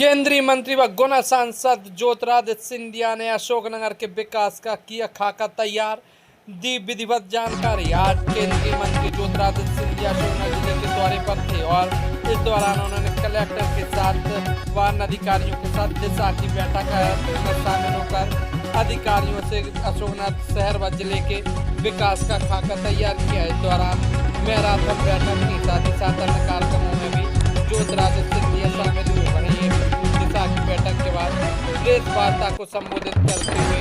केंद्रीय मंत्री व गुना सांसद ज्योतिरादित्य सिंधिया ने अशोकनगर के विकास का किया खाका तैयार, दी विधिवत जानकारी। आज केंद्रीय मंत्री ज्योतिरादित्य सिंधिया अशोकनगर जिले के दौरे पर थे और इस दौरान उन्होंने कलेक्टर के साथ वन अधिकारियों के साथ दिशा की बैठक में शामिल होकर अधिकारियों से अशोकनगर शहर व जिले के विकास का खाका तैयार किया। इस दौरान मैराथन बैठक के साथ ही साथ अन्य कार्यक्रमों में भी ज्योतिरादित्य सिंधिया शामिल हुए। वहीं दिशा की बैठक के बाद प्रेस वार्ता को संबोधित करते हुए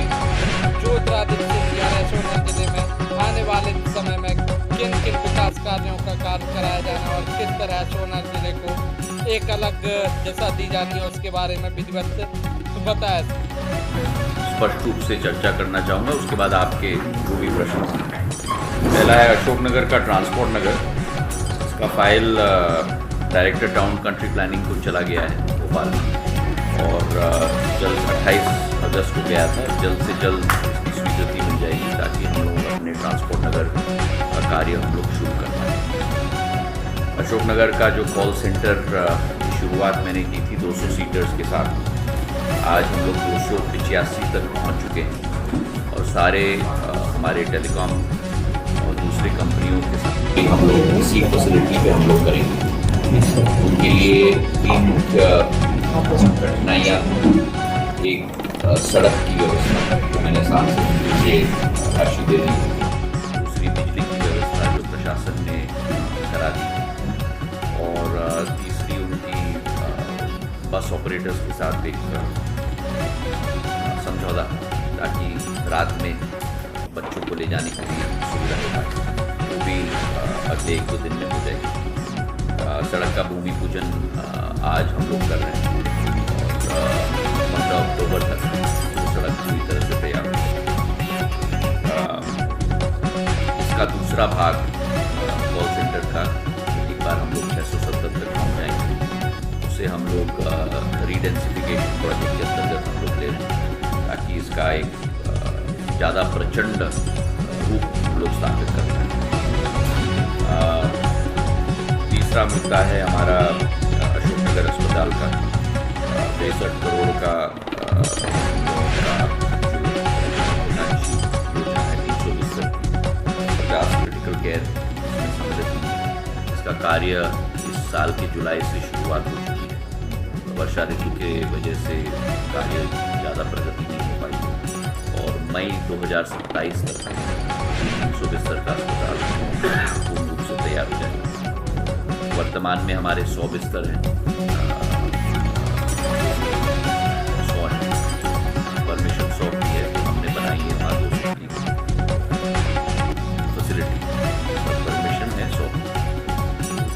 ज्योतिरादित्य सिंधिया ने अशोकनगर जिले में आने वाले समय में किन किन विकास कार्यों का कार्य कराया जाना और किस तरह अशोकनगर जिले को एक अलग दिशा दी जानी है उसके बारे में विधिवत बताया। स्पष्ट रूप से चर्चा करना चाहूँगा, उसके बाद आपके जो भी प्रश्न हैं। पहला है अशोकनगर का ट्रांसपोर्ट नगर। इसका file director town country planning को चला गया है भोपाल में और जल्द 28 अगस्त को गया था। जल्द से जल्द इसकी स्वीकृति मिल जाएगी ताकि हम लोग अपने ट्रांसपोर्ट नगर का कार्य हम लोग शुरू कर पाएँ। अशोकनगर का जो कॉल सेंटर की शुरुआत मैंने की थी 200 सीटर्स के साथ, आज हम लोग 285 तक पहुंच चुके हैं और सारे हमारे टेलीकॉम और दूसरे कंपनियों के साथ हम लोग इसी फैसिलिटी पे हम लोग करेंगे। उनके लिए तीन मुख्य कठिनाइयाँ, एक सड़क की व्यवस्था जो मैंने सांसद से राशि दे दी, दूसरी बिजली की व्यवस्था जो प्रशासन ने करा दी और तीसरी उनकी बस ऑपरेटर्स के साथ एक समझौता ताकि रात में बच्चों को ले जाने के लिए सुविधा हो पाए, वो भी अगले 1-2 दिन में हो जाएगी। सड़क का भूमि पूजन आज हम लोग कर रहे हैं और 15 अक्टूबर तक सड़क पूरी तरह से तैयार हो। इसका दूसरा भाग कॉल सेंटर का एक बार हम लोग 670 तक पहुँच जाएंगे, उसे हम लोग रीडेंसिफिकेशन प्रोजेक्ट के अंतर्गत हम लोग ले रहे हैं ताकि इसका एक ज़्यादा प्रचंड रूप हम लोग स्थापित करते हैं। तीसरा मुद्दा है हमारा अशोकनगर अस्पताल का 63 करोड़ का योजना है, 300 बिस्तर, 50 क्रिटिकल केयर इसका कार्य इस साल के जुलाई से शुरुआत हो चुकी है। वर्षा ऋतु के वजह से कार्य ज़्यादा प्रगति नहीं हो पाई और मई 2027 तक 300 बिस्तर का अस्पताल पूर्ण रूप से तैयार हो जाएगा। वर्तमान में हमारे 100 बिस्तर हैं, 100 हैं, परमिशन 100 की है जो हमने बनाई है वहाँ 200 की फैसिलिटी और परमिशन है 100।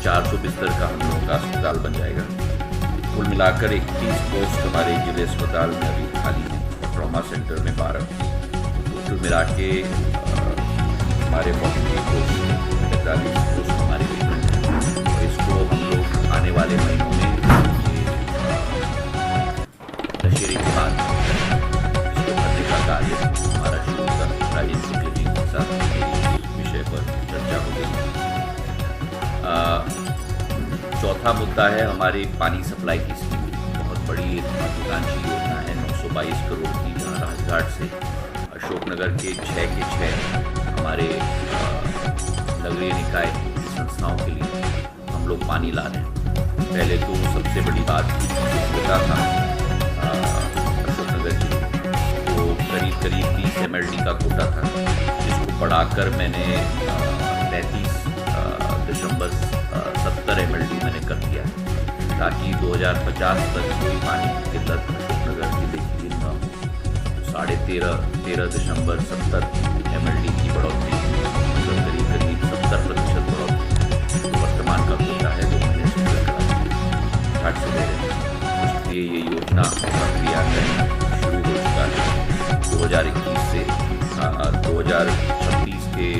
400 बिस्तर का हम लोगों का अस्पताल बन जाएगा। कुल मिलाकर 31 पोस्ट हमारे जिले अस्पताल में अभी खाली है और ट्रॉमा सेंटर में 12। कुल मिला के हमारे 43 पोस्ट 45 पोस्ट हमारी वेकेंट है और इसको हम लोग आने वाले महीनों में दशहरे के बाद इसको भरने का कार्य हमारा शुरू होगा। राजेंद्र शुक्ल जी के साथ इस विषय पर चर्चा हो गई। चौथा मुद्दा है हमारी पानी सप्लाई की स्कीम। बहुत बड़ी महत्वाकांक्षी योजना है 922 करोड़ की, जहाँ राजघाट से अशोकनगर के 6 के 6 हमारे नगरीय निकाय की संस्थाओं के लिए हम लोग पानी ला रहे हैं। पहले तो सबसे बड़ी बात होता था अशोकनगर की तो करीब 30 MLD का कोटा था, जिसको बढ़ाकर मैंने 33.70 MLD मैंने कर दिया ताकि 2050 तक कोई पानी की किल्लत अशोकनगर जिले की न हो। 13.70 MLD की बढ़ोतरी, मतलब करीब 70% बढ़ोतरी वर्तमान का कोटा है जो मैंने स्वीकार करा घाट से ले रहे हैं। इसलिए ये योजना प्रक्रिया शुरू हो चुका है। 2021 से 2026 के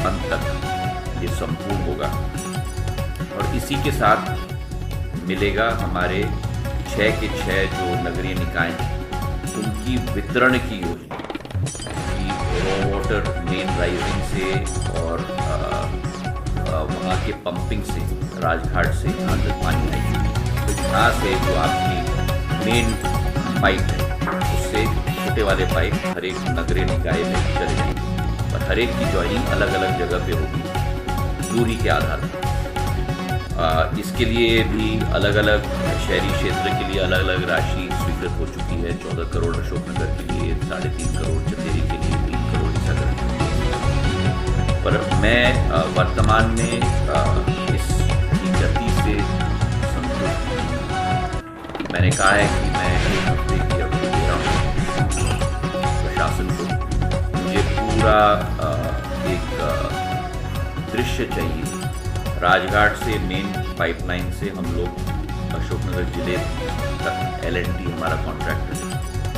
अंत तक ये संपूर्ण होगा और इसी के साथ मिलेगा हमारे 6 के 6 जो नगरीय निकाय हैं उनकी वितरण की योजना कि रॉ वाटर मेन राइजिंग से और वहाँ के पंपिंग से राजघाट से यहाँ तक पानी आएगी। तो यहाँ से जो आपकी मेन पाइप है उससे छोटे वाले पाइप हर एक नगरीय निकाय में चले जाएंगे और हर एक की ज्वाइनिंग अलग अलग जगह पे होगी दूरी के आधार पर। इसके लिए भी अलग अलग शहरी क्षेत्र के लिए अलग अलग राशि स्वीकृत हो चुकी है। 14 करोड़ अशोकनगर के लिए, 3.5 करोड़ चंदेरी के लिए, 3 करोड़ ईसागढ़ के लिए। पर मैं वर्तमान में इस गति से संतुष्ट हूँ। मैंने कहा है कि मैं 1 हफ्ते की अवधि दे रहा हूँ प्रशासन को। मुझे पूरा एक दृश्य चाहिए। राजघाट से मेन पाइपलाइन से हम लोग अशोकनगर जिले तक L&T हमारा कॉन्ट्रैक्ट है,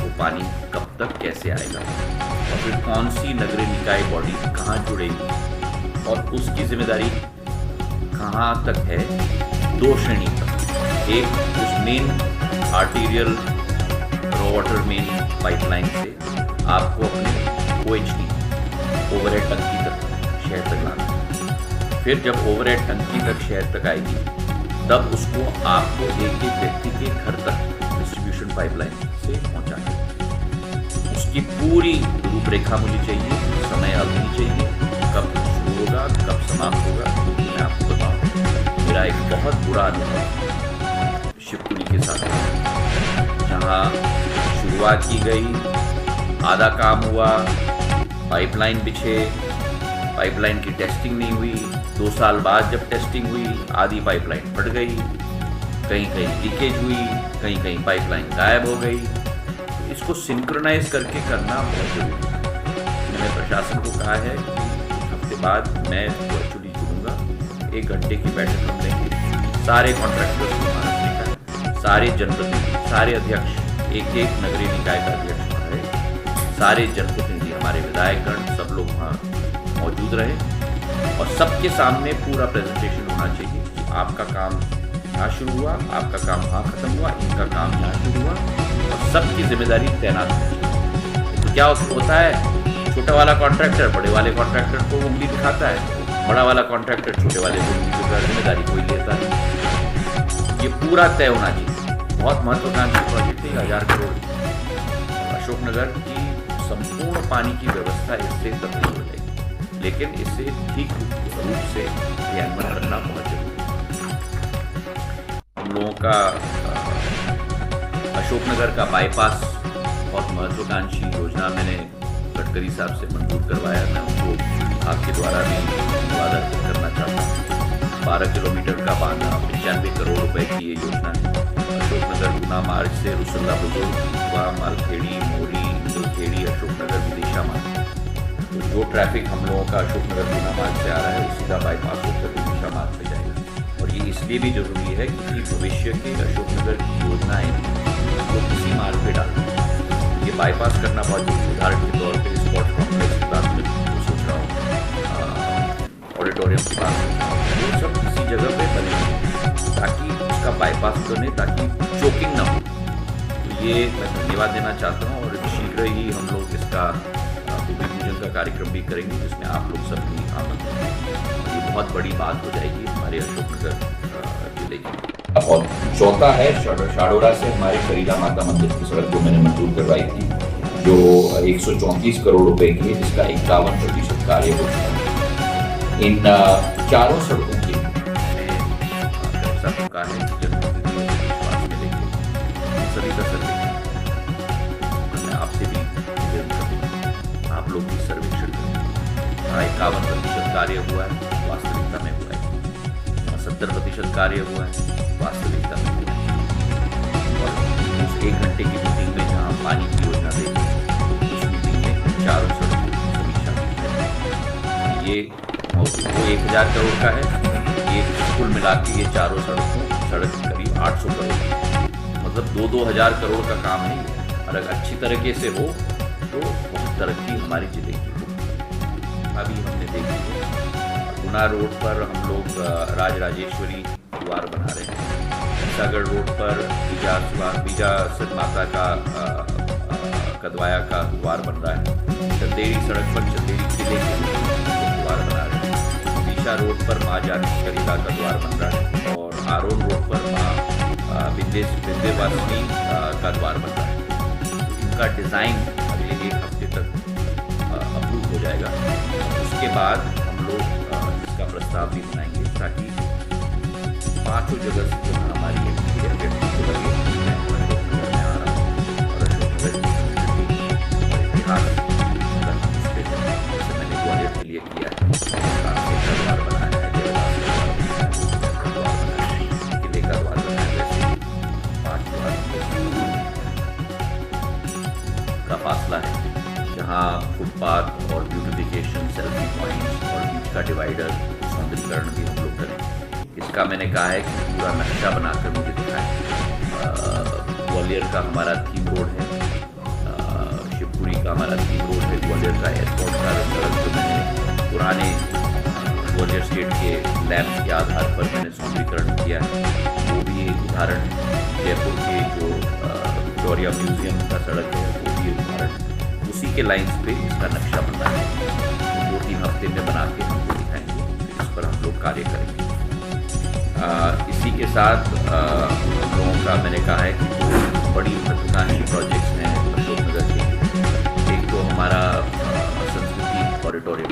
वो पानी कब तक कैसे आएगा और फिर कौन सी नगरीय निकाय बॉडी कहाँ जुड़ेगी और उसकी जिम्मेदारी कहाँ तक है। 2 श्रेणी तक। एक उस main arterial raw water main pipeline से आपको अपने OHT ओवरहेड टंकी तक शहर तक लाना है। फिर जब ओवरहेड टंकी तक शहर तक आएगी तब उसको आपको एक एक व्यक्ति के घर तक डिस्ट्रीब्यूशन पाइपलाइन से पहुंचाना है। उसकी पूरी रूपरेखा मुझे चाहिए, समय अवधि चाहिए, कब शुरू होगा कब समाप्त होगा। मैं आपको बताऊं, मेरा एक बहुत बुरा अनुभव शिवपुरी के साथ है, जहाँ शुरुआत की गई, आधा काम हुआ, पाइपलाइन बिछे, पाइपलाइन की टेस्टिंग नहीं हुई। 2 साल बाद जब टेस्टिंग हुई आधी पाइपलाइन फट गई, कहीं कहीं लीकेज हुई, कहीं कहीं पाइपलाइन गायब हो गई। तो इसको सिंक्रोनाइज करके करना बहुत जरूरी है। मैंने प्रशासन को कहा है कि 1 हफ्ते बाद मैं वर्चुअली जुड़ूंगा, 1 घंटे की बैठक हम लेंगे। सारे कॉन्ट्रैक्टर्स को मानने का, सारे जनप्रतिनिधि, सारे अध्यक्ष, एक एक नगरीय निकाय का अध्यक्ष वहाँ रहे, सारे जनप्रतिनिधि, हमारे विधायकगण, सब लोग वहाँ मौजूद रहे और सबके सामने पूरा प्रेजेंटेशन होना चाहिए कि आपका काम यहाँ शुरू हुआ, आपका काम वहाँ खत्म हुआ, इनका काम यहाँ शुरू हुआ और सबकी जिम्मेदारी तैनात है। तो क्या होता है, छोटा वाला कॉन्ट्रैक्टर बड़े वाले कॉन्ट्रैक्टर को उंगली दिखाता है, बड़ा वाला कॉन्ट्रैक्टर छोटे वाले को उंगली दिखाता है, जिम्मेदारी कोई लेता नहीं। ये पूरा तय होना चाहिए। बहुत महत्वाकांक्षी प्रोजेक्ट है, 1000 करोड़। अशोकनगर की संपूर्ण पानी की व्यवस्था इससे तब्दील हो जाएगी, लेकिन इसे ठीक रूप से क्रियान्वयन करना बहुत जरूरी है। हम लोगों का अशोकनगर का बाईपास बहुत महत्वाकांक्षी योजना मैंने गडकरी साहब से मंजूर करवाया। मैं उनको आपके द्वारा भी धन्यवाद अर्पित करना चाहता हूँ। 12 किलोमीटर का बांध 95 करोड़ रुपए की ये योजना है। अशोकनगर गुना मार्ग से रुसल्ला बुजुर्ग, मालखेड़ी, मोरी, इंदुलखेड़ी, अशोकनगर विदिशा मार्ग, तो जो ट्रैफिक हम लोगों का अशोकनगर गुना मार्ग से आ रहा है वो सीधा बाईपास होकर विदिशा मार्ग पे जाएगा। और ये इसलिए भी जरूरी है क्योंकि भविष्य के अशोकनगर की योजनाएं वो किसी मार्ग पे डालते हैं। ये बाईपास करना बहुत जरूरी। उदाहरण के तौर पर स्पोर्ट्स कॉम्प्लेक्स की बात मैं सोच रहा हूँ, ऑडिटोरियम की बात सोच रहा हूँ, वो सब किसी जगह पे बने ताकि उसका बाईपास बने, ताकि चोकिंग ना हो। तो ये मैं धन्यवाद देना चाहता हूँ और शीघ्र ही हम लोग इसका भूमि पूजन का कार्यक्रम भी करेंगे जिसमें आप लोग सब भी आमंत्रित हैं। ये बहुत बड़ी बात हो जाएगी हमारे अशोकनगर जिले की। और चौथा है शाडोरा से हमारे करीला माता मंदिर की सड़क जो मैंने मंजूर करवाई थी, जो 134 करोड़ रुपए की है, जिसका 51% कार्य हो चुका है। इन 4 सड़कों के ऐसा चुका है कि जनप्रतिनिधियों को विश्वास में लेके सभी का सर्वे, मैं आपसे भी निवेदन करूँगा आप लोग भी सर्वेक्षण करें। 51% कार्य हुआ है, वास्तविकता में हुआ है। 70% कार्य हुआ है, वास्तविकता में हुआ है। और उस 1 घंटे की मीटिंग में जहाँ पानी की योजना देखी, उस मीटिंग में 4 सड़कों की समीक्षा की। ये वो 1000 करोड़ का है। ये कुल मिला के ये 4 सड़क करीब 800 करोड़, मतलब 2-2 हज़ार करोड़ का काम है। अगर अच्छी तरीके से हो तो बहुत तरक्की हमारे जिले की हो। अभी हमने देखी है गुना रोड पर हम लोग राजराजेश्वरी द्वार बना रहे हैं। ईसागढ़ रोड पर बीजा माता का कदवाया का द्वार बन रहा है। चंदेरी सड़क पर चंदेरी किले के द्वार बना रहे हैं। विदिशा रोड पर माँ जानकी करीला का द्वार बन रहा है और आरोन रोड पर माँ विंध्यवासिनी का द्वार बन रहा है। इनका डिज़ाइन अगले 1 हफ्ते तक अप्रूव हो जाएगा। उसके बाद हम लोग इसका प्रस्ताव भी बनाएंगे ताकि 5 जगह से जो हमारी व्यक्ति को लगे मैं अशोक नगर में आ रहा हूँ और अशोक नगर की संस्कृति और इतिहास जैसे मैंने ग्वालियर के लिए किया है, कानपुर का द्वार बनाया है, देवदास का द्वार बनाया है, किले का द्वार बनाया है, वैसे ही 5 द्वार का फासला है जहाँ फुटपाथ और ब्यूटिफिकेशन, सेल्फी पॉइंट्स और बीच का डिवाइडर सौंदर्यीकरण भी हम लोग करें। इसका मैंने कहा है कि पूरा नक्शा बनाकर मुझे दिखाएं। ग्वालियर का हमारा थीम रोड है, शिवपुरी का हमारा थीम रोड है, ग्वालियर का एयरपोर्ट का सड़क जो मैंने पुराने ग्वालियर स्टेट के लैब्स के आधार पर मैंने सौंदर्यीकरण किया है, वो भी एक उदाहरण है। जयपुर के जो विक्टोरिया म्यूजियम का सड़क है वो भी एक उदाहरण। उसी के लाइन्स पे इसका नक्शा बन रहा है, 2-3 हफ्ते में बना के हमको दिखाएंगे, इस पर हम लोग कार्य करेंगे। इसी के साथ हम लोगों का मैंने कहा है कि दो बड़ी महत्वाकांक्षी प्रोजेक्ट्स हैं अशोक नगर के। एक तो हमारा संस्कृति ऑडिटोरियम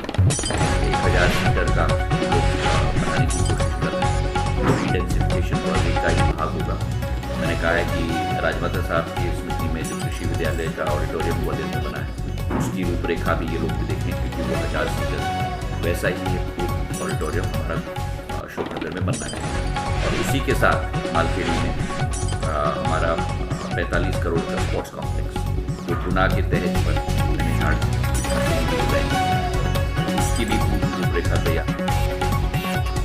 1000 सीटर का बनाने की कोशिश कर रहे हैं, डेंसिफिकेशन प्रोजेक्ट का ही भाग होगा। मैंने कहा है कि राजमाता साहब की स्मृति में जो कृषि विद्यालय का ऑडिटोरियम ग्वालियर में बना है उसकी रूपरेखा भी ये लोग भी देखें, क्योंकि वो 1000 सीटर वैसा ही एक ऑडिटोरियम हमारा अशोक नगर में बनना है। और उसी के साथ मालखेड़ी में हमारा 45 करोड़ का स्पोर्ट्स कॉम्प्लेक्स जो गुना के तहत पर उसकी भी पूरी रूपरेखा तैयार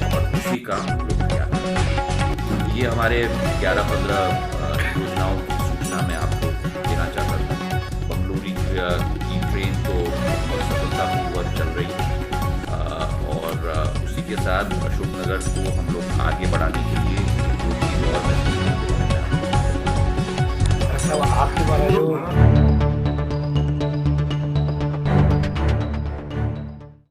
और उसी का हम लोग तैयार। ये हमारे 11-15 योजनाओं की सूचना मैं आपको देना चाहता था। बंगलुरु की ट्रेन तो बहुत सफलतापूर्वक चल रही है और उसी के साथ अशोक नगर को हम लोग आगे बढ़ाने के लिए जो चीज़ और मैं आपके द्वारा जो